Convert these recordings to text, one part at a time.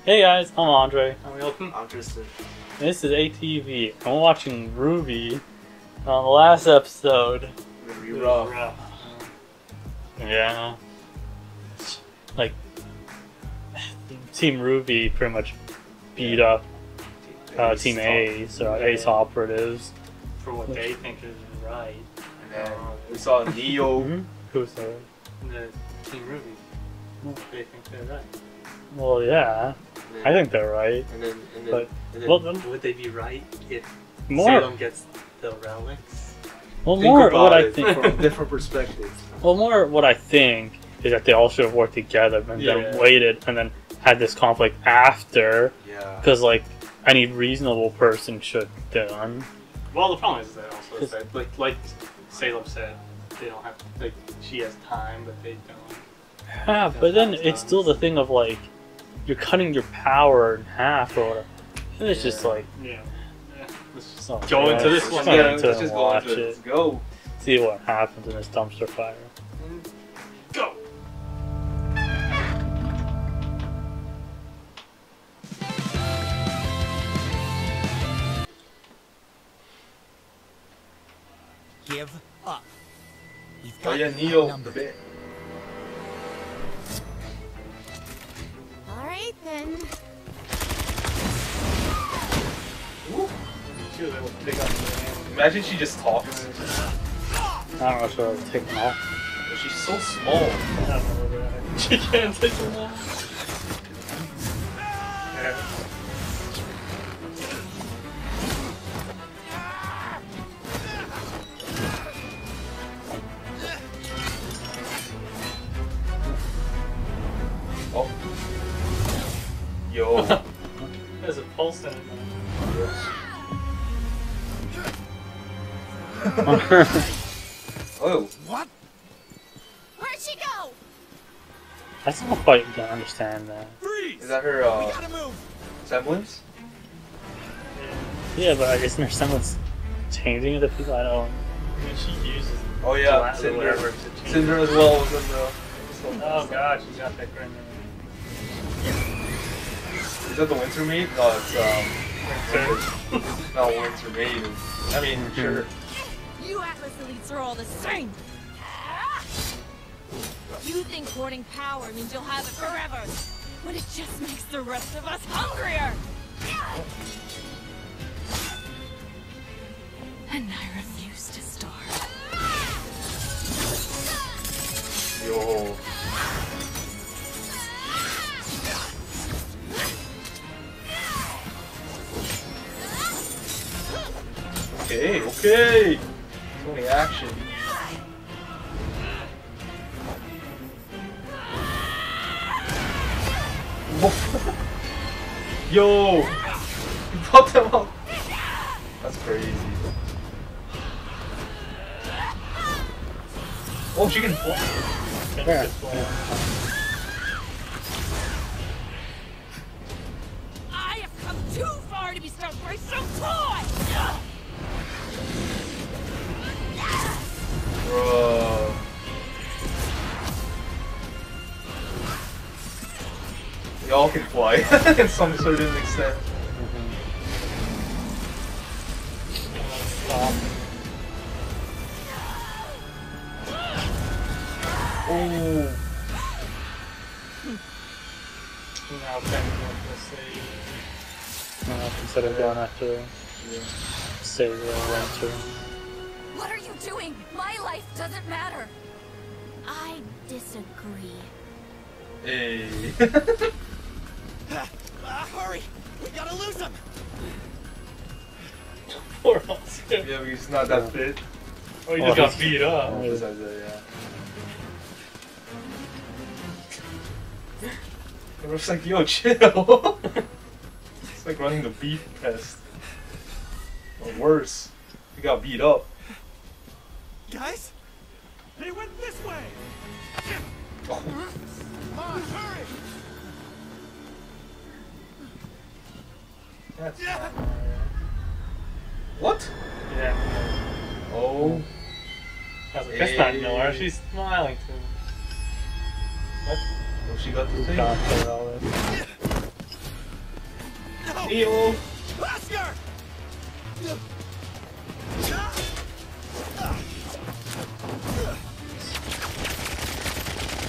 Hey guys, I'm Andre. I'm Tristan. This is ATV. I'm watching RWBY. On the last episode. Very rough. Yeah. Like, Team RWBY pretty much beat up Team A, so Ace Operatives. For what they think is right. And then we saw Neo. Who's that? The Team RWBY. They think they're right. Well, yeah. I think they're right. And then Well, would they be right if more. Salem gets the relics? Well, think more about what I it think. from different perspectives. Well, more what I think is that they all should have worked together and then waited and then had this conflict after. Yeah. Because like any reasonable person should have done. Well, the problem is that also is that like Salem said, they don't have she has time, but they don't. Yeah, but then it's still the thing of like you're cutting your power in half or whatever. And it's just like Let's just oh, go into this let's one. go Yeah, into it let's and just go watch into it. it. Let's go. See what happens in this dumpster fire. Go. Give up. He's Oh got yeah, you Neo. outnumbered. The bit. Alright then. Imagine she just talks. I don't know if I'll take them off. She's so small. She can't take them all. Oh. Yo. There's a pulse in it. Oh. What? Where'd she go? I still don't quite understand that. Freeze! Is that her We gotta move. semblance? Yeah, but isn't there semblance changing the people? I don't. I mean, she uses Oh yeah, gelatin or Cinder. whatever to change Cinder it. as well was in the. Oh god, she's got that grin. Is that the winter meat? No, it's not winter meat. I mean, sure. You Atlas elites are all the same. You think hoarding power means you'll have it forever, but it just makes the rest of us hungrier. And I refuse to starve. Yo. Okay, okay. So many action. Yo! You brought them up! That's crazy. Oh, she can fly. Yeah. I have come too far to be stuck by some toy! Bro. Y'all can fly in some certain extent. Stop. Oh. Now Benjamin will say, Instead of going after save the winter. What are you doing? My life doesn't matter. I disagree. Hey. Hurry! We gotta lose him! poor Oscar. Yeah, but he's not that fit. Oh, he just got beat up. Besides that, yeah. It looks like, yo, chill. It's like running the beef pest. Or worse, he got beat up. Guys? They went this way! Oh. Come on, hurry! That's Yeah. What? Yeah. Oh. I was like, that's not Nora. She's smiling to me. What? Oh, she got the thing. Got her all in. Theo! Oscar!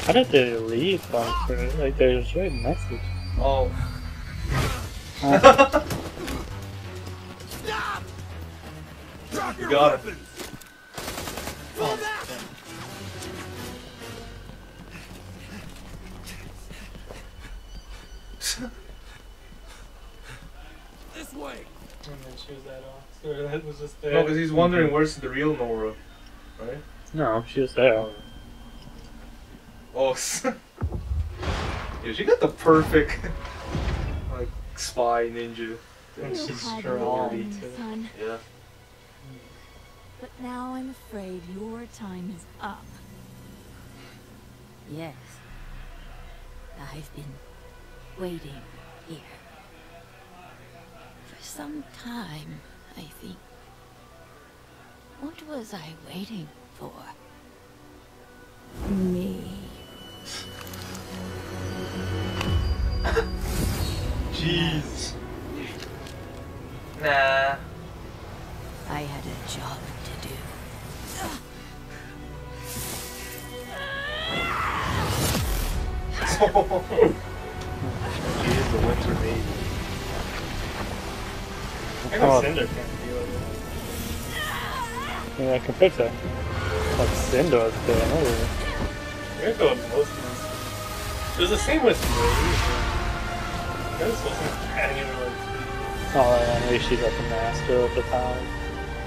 How did they leave Bunker? Like, there's a message. Oh. Stop! Drop your Got it. weapons! Fall back! This way! And then shows that off. So that was just there. No, because he's wondering where's the real Nora, right? No, she was there. Oh, yeah, she got the perfect like spy ninja. And You she's had strong. me, son. Yeah. But now I'm afraid your time is up. Yes. I've been waiting here. For some time, I think. What was I waiting for? Me. Jeez. Nah. I had a job to do. She is the winter maid. I know Cinder can't feel it. Yeah, compared to what Cinder was doing earlier. We're going most of this. It was the same with me. This wasn't adding any like. Oh, maybe she's like a master of the time.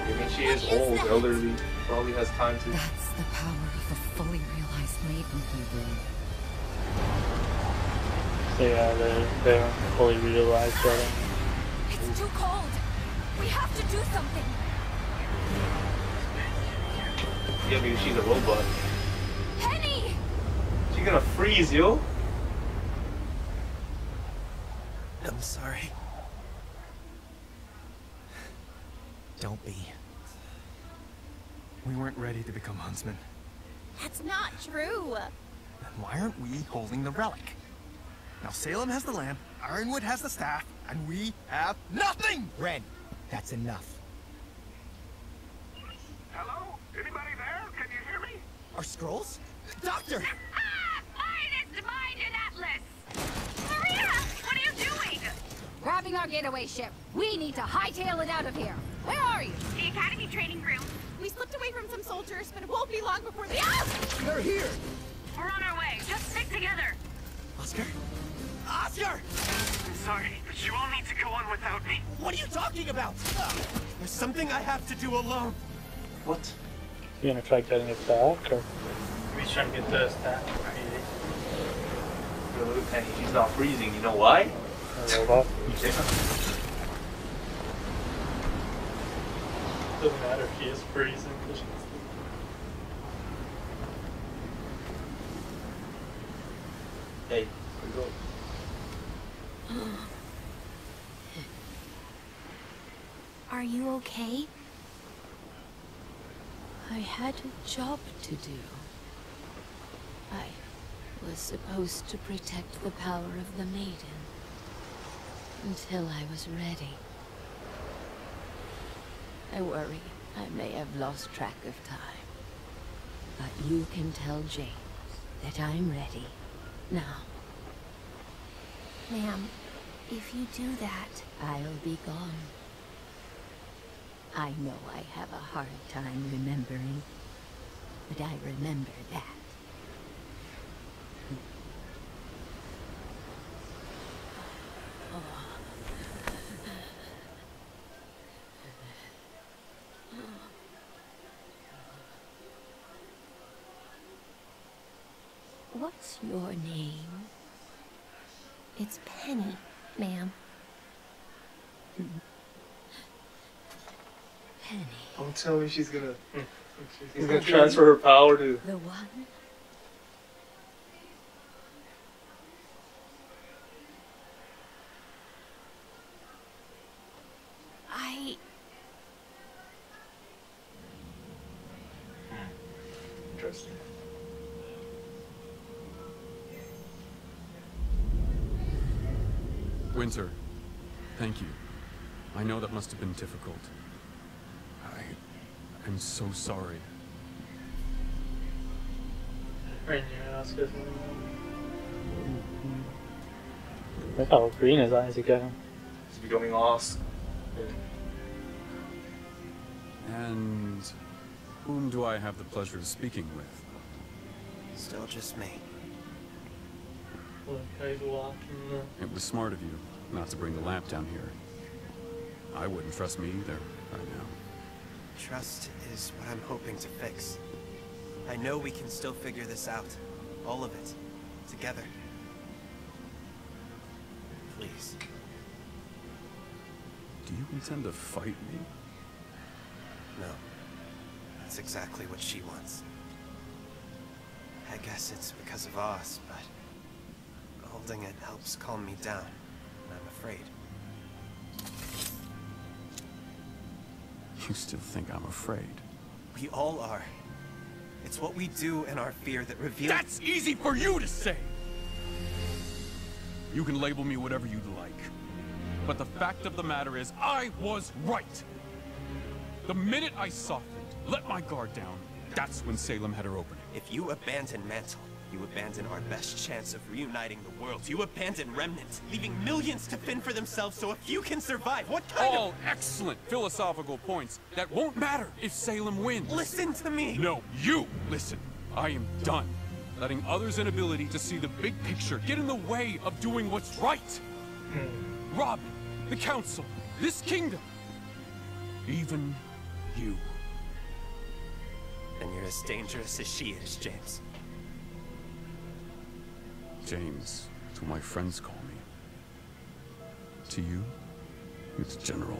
I mean, she is old, elderly, probably has time to. That's the power of a fully realized maiden, Hebrew. So yeah, they don't fully realize that. It's too cold. We have to do something. Yeah, maybe she's a robot. Penny! She's gonna freeze, yo. I'm sorry. Don't be. We weren't ready to become huntsmen. That's not true. Then why aren't we holding the relic? Now Salem has the lamp, Ironwood has the staff, and we have nothing! Ren, that's enough. Hello? Anybody there? Can you hear me? Our scrolls? Doctor! Finest mind in Atlas! Maria! What are you doing? Grabbing our getaway ship. We need to hightail it out of here. Where are you? The Academy training room. We slipped away from some soldiers, but it won't be long before they... They're here! We're on our way. Just stick together. Oscar? Oscar! I'm sorry, but you all need to go on without me. What are you talking about? There's something I have to do alone. What? You gonna try getting it back, or? Maybe trying to get the staff. Yo, look at Penny, she's not freezing. You know why? A robot? Doesn't matter if she is freezing. Hey, we go. Are you okay? I had a job to do. I was supposed to protect the power of the maiden until I was ready. I worry I may have lost track of time. But you can tell James that I'm ready now. Ma'am, if you do that... I'll be gone. I know I have a hard time remembering, but I remember that. What's your name? It's Penny, ma'am. Penny. Don't tell me she's gonna. She's gonna transfer her power to. The one? Interesting. Winter, Thank you. I know that must have been difficult. I'm so sorry. Look how green his eyes are getting. He's becoming lost. And whom do I have the pleasure of speaking with? Still just me. It was smart of you not to bring the lamp down here. I wouldn't trust me either right now. Trust is what I'm hoping to fix. I know we can still figure this out. All of it. Together. Please. Do you intend to fight me? No. That's exactly what she wants. I guess it's because of us, but holding it helps calm me down when I'm afraid. You still think I'm afraid? We all are. It's what we do in our fear that reveals— That's easy for you to say! You can label me whatever you'd like. But the fact of the matter is, I was right! The minute I softened, let my guard down, that's when Salem had her opening. If you abandon Mantle, you abandon our best chance of reuniting the world. You abandon Remnant, leaving millions to fend for themselves so a few can survive. What kind of— All excellent philosophical points that won't matter if Salem wins. Listen to me! No, you listen. I am done letting others' inability to see the big picture get in the way of doing what's right. Robin, the Council, this kingdom, even you. And you're as dangerous as she is, James. James, that's what my friends call me. To you, it's General.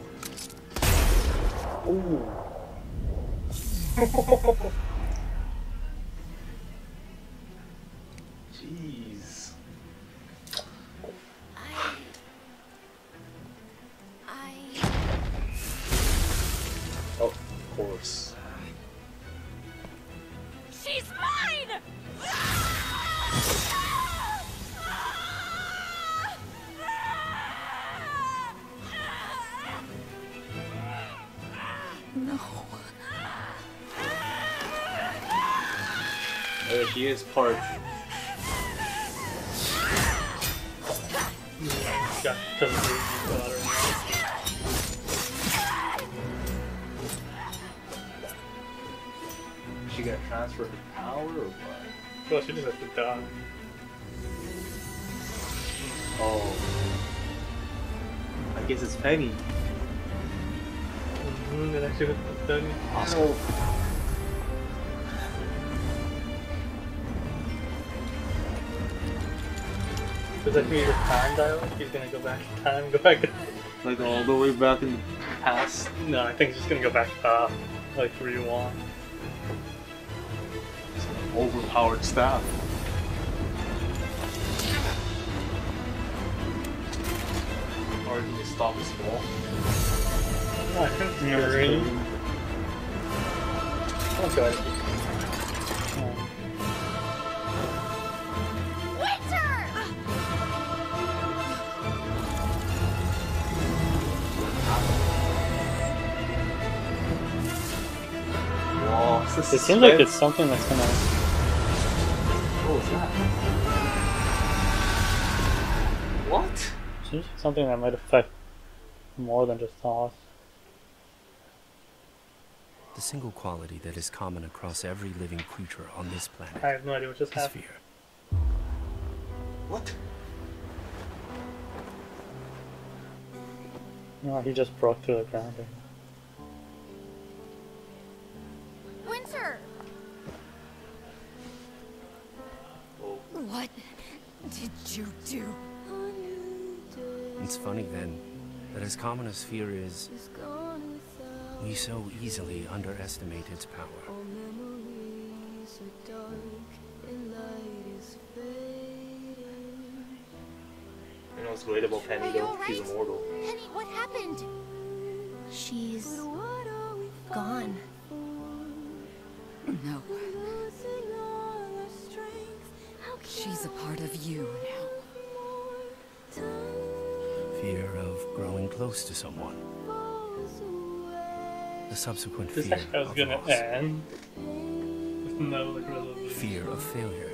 Ooh. Jeez. Of course. She's mine! No. There she is, part. Got daughter. She got transferred to power or what? Well, she just has to die. Oh. I guess it's Penny. That actually was done. Awesome. Does that mean the time dial? He's gonna go back in time, go back in... Like all the way back in the past? No, I think he's just gonna go back like where you want. It's an overpowered staff. Or did he stop his fall? I think you're ready. Oh god. It seems like it's something that's gonna... What was that? What? Seems like something that might affect more than just us. The single quality that is common across every living creature on this planet I have no idea what just is happened. fear. What? No, he just broke through the grounding. Winter! What did you do? It's funny then, that as common as fear is, we so easily underestimate its power. You know what's great about Penny though? She's immortal. Penny, what happened? She's gone. No. She's a part of you now. fear of growing close to someone. The subsequent This fear was of gonna loss. end with no like resolution. Fear of failure.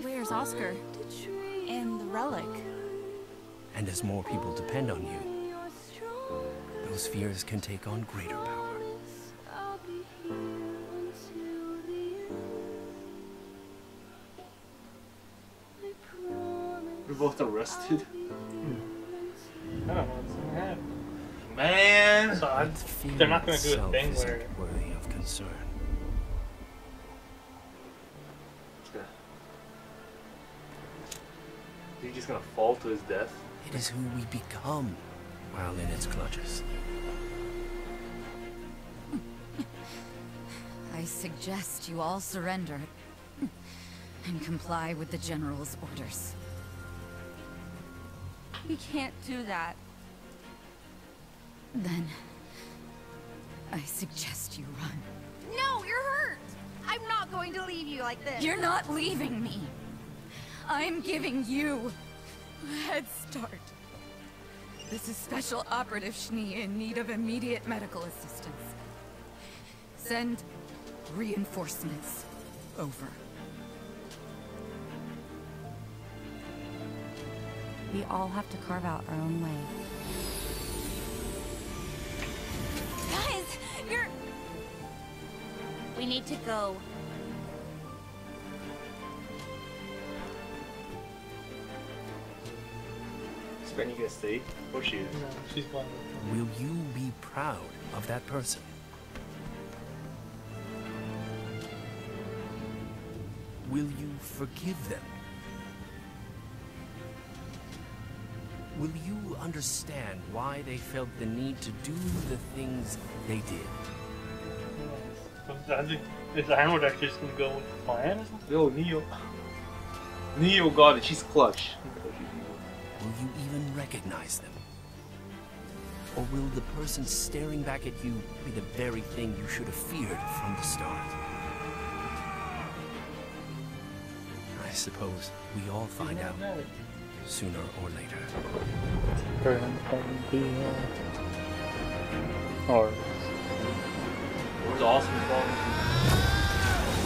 Where's Oscar? And the relic? And as more people depend on you, those fears can take on greater power. We're both arrested. I don't know what's gonna happen. Man! So Fear they're not gonna do a itself thing isn't where worthy of concern. He's just gonna fall to his death. It is who we become while in its clutches. I suggest you all surrender and comply with the General's orders. We can't do that. Then, I suggest you run. No, you're hurt! I'm not going to leave you like this. You're not leaving me. I'm giving you a head start. This is Special Operative Schnee in need of immediate medical assistance. Send reinforcements over. We all have to carve out our own way. Guys, you're... We need to go. Spenny gonna stay? Of course she is. no, she's going with Will you be proud of that person? Will you forgive them? Will you understand why they felt the need to do the things they did? I think is Ironwood actually just gonna go with the plan or something? Yo, Neo. Neo got it. She's clutch. Will you even recognize them? Or will the person staring back at you be the very thing you should have feared from the start? I suppose we all find out sooner or later. Or Where's Awesome from?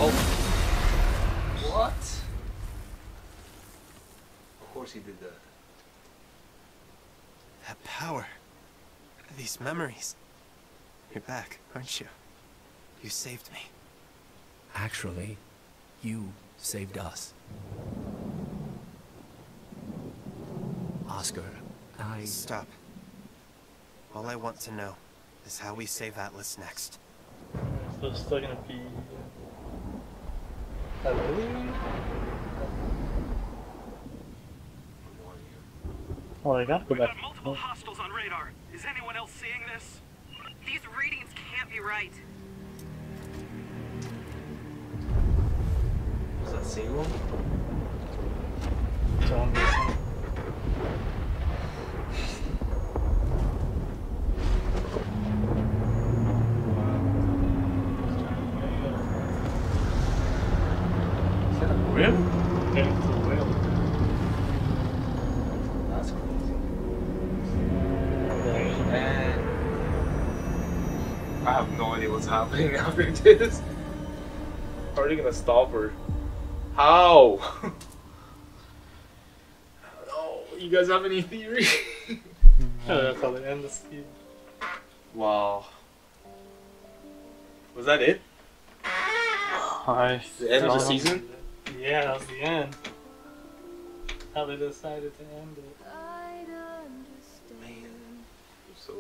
Oh. What? Of course he did that. That power. These memories. You're back, aren't you? You saved me. Actually, you saved us. Oscar, Stop. All I want to know is how we save Atlas next. so it's still gonna be. Hello? Oh, they gotta go back. Multiple hostiles on radar. Is anyone else seeing this? These readings can't be right. Was that Salem? Is that a rib? Yeah, it's a whale. That's crazy. Man. I have no idea what's happening after this. How are they gonna stop her? How? I don't know. You guys have any theory? That's how they end the season. Wow. Was that it? The end of the season? Yeah, that was the end. How they decided to end it. Man. So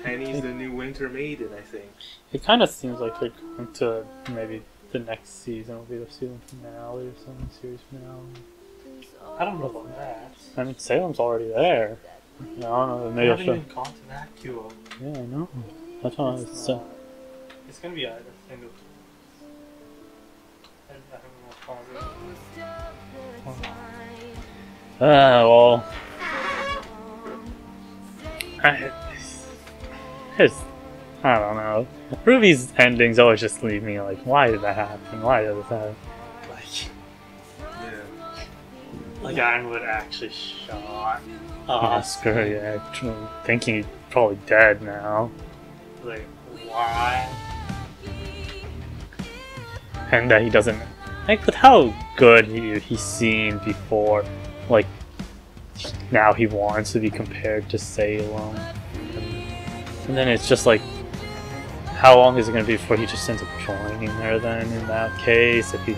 Penny's the new Winter Maiden, I think. It kind of seems like they're going to maybe the next season will be the season finale or something, series finale. I don't know about that. I mean, Salem's already there. I don't know. Maybe I I'll haven't show. even gone to that queue. Yeah, I know. That's why it's. It's gonna be either thing of. I don't know what Well. I don't know. Ruby's endings always just leave me like, why did that happen? Why did this happen? Like Ironwood actually shot Oscar, yeah, thinking he's probably dead now. Like, why? And that he doesn't, like, with how good he's seen before, like, now he wants to be compared to Salem. And then it's just like, how long is it going to be before he just ends up joining her then in that case? If he...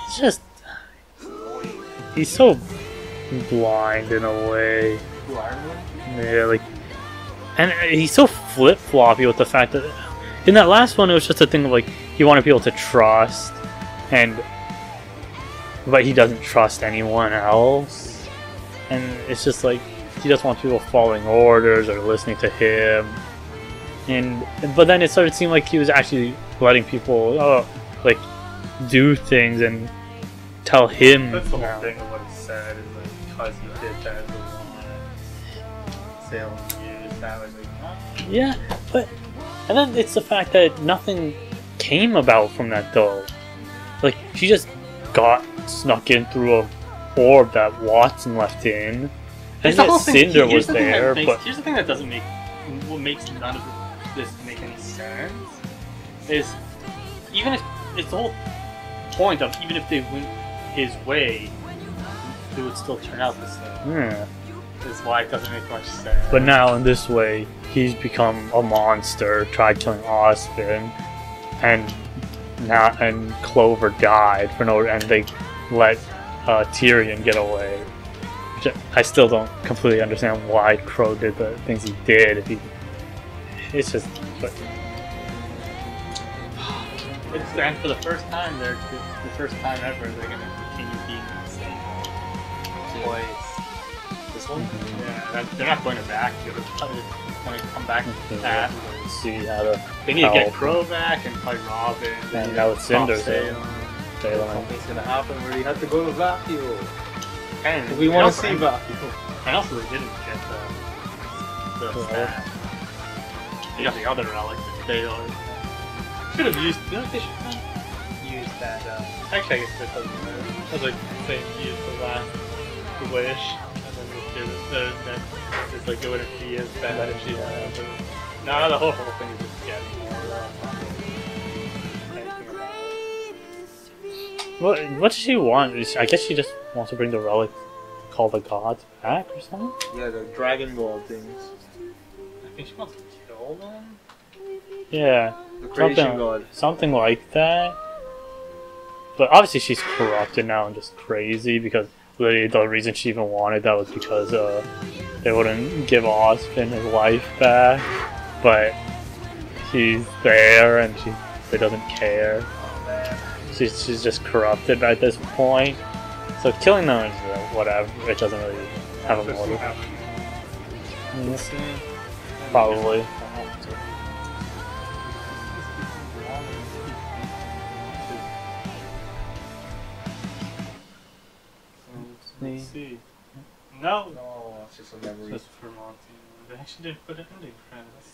It's just... He's so blind in a way. Yeah, like... And he's so flip-floppy with the fact that... In that last one, it was just a thing of like, he wanted people to trust, but he doesn't trust anyone else. And it's just like, he doesn't want people following orders or listening to him. But then it started seeming like he was actually letting people, like, do things and tell him. That's the whole thing of what he said, is like, because he did that, he wanted Salem used that, was like, huh? Yeah, but... And then it's the fact that nothing came about from that, though. Like, she just got snuck in through a orb that Watson left in. And yet Cinder was there, but... Here's the thing that doesn't make... What makes none of this make any sense is, even if... It's the whole point of, even if they went his way, it would still turn out the same. Yeah. That's why it doesn't make much sense. But now, in this way, he's become a monster, tried killing Osfin, and Clover died for no, and they let Tyrion get away. Which I still don't completely understand why Crow did the things he did. It's just, but and for the first time, the first time ever, they're gonna continue being in the same place. This one? Yeah, they're not going back. They're going to come back and see how to. They need to get Crow back and fight Robin. And now it's Cinder. Something's gonna happen where you have to go to Vapio. And we want to see Vapio. And also, they didn't get the staff. They got the other relic that they should have used. You know, they should have used that. Actually, I guess that doesn't matter. I was like saying, use the last wish. It's like it wouldn't be as bad if she had. No, the whole thing is just getting more What does she want? I guess she just wants to bring the relic called the gods back or something? Yeah, the Dragon Ball things. I think she wants to kill them? Yeah. The creation god. Something like that. But obviously she's corrupted now and just crazy because literally the reason she even wanted that was because they wouldn't give Osfin his life back, but he's there and she doesn't care. She's just corrupted at this point. So killing them is whatever. It doesn't really have a motive. Probably. Let's see. No, it's just a memory. Just for Monty. They actually didn't put an ending credits.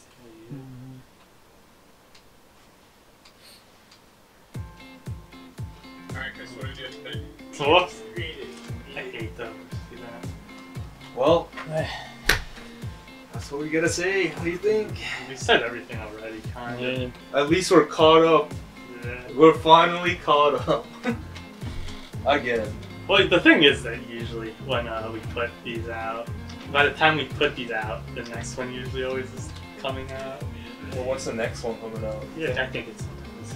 Alright, Chris, what did you think? Whoops. I hate them. See that? Well, that's what we gotta say. What do you think? We said everything already, kind of. At least we're caught up. Yeah. We're finally caught up. Again. Well, the thing is that usually when we put these out, by the time we put these out, the next one usually always is coming out. Well, what's the next one coming out? Yeah, I think it's this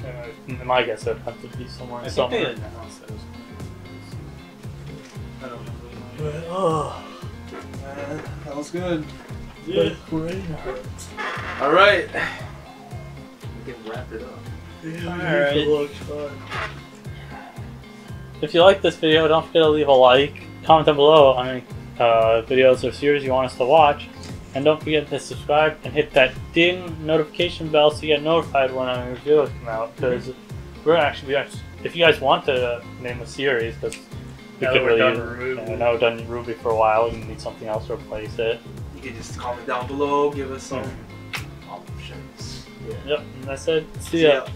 year. My guess would have to be somewhere. I think they announced it. I don't remember. Oh, man, that was good. Yeah. Alright. We can wrap it up. Alright. If you like this video, don't forget to leave a like, comment down below on any videos or series you want us to watch, and don't forget to subscribe and hit that ding notification bell so you get notified when our videos come out. Because if you guys want to name a series, because we could really, now we've done RWBY for a while, we need something else to replace it. you can just comment down below, give us some options. Yep, and that's it. See ya.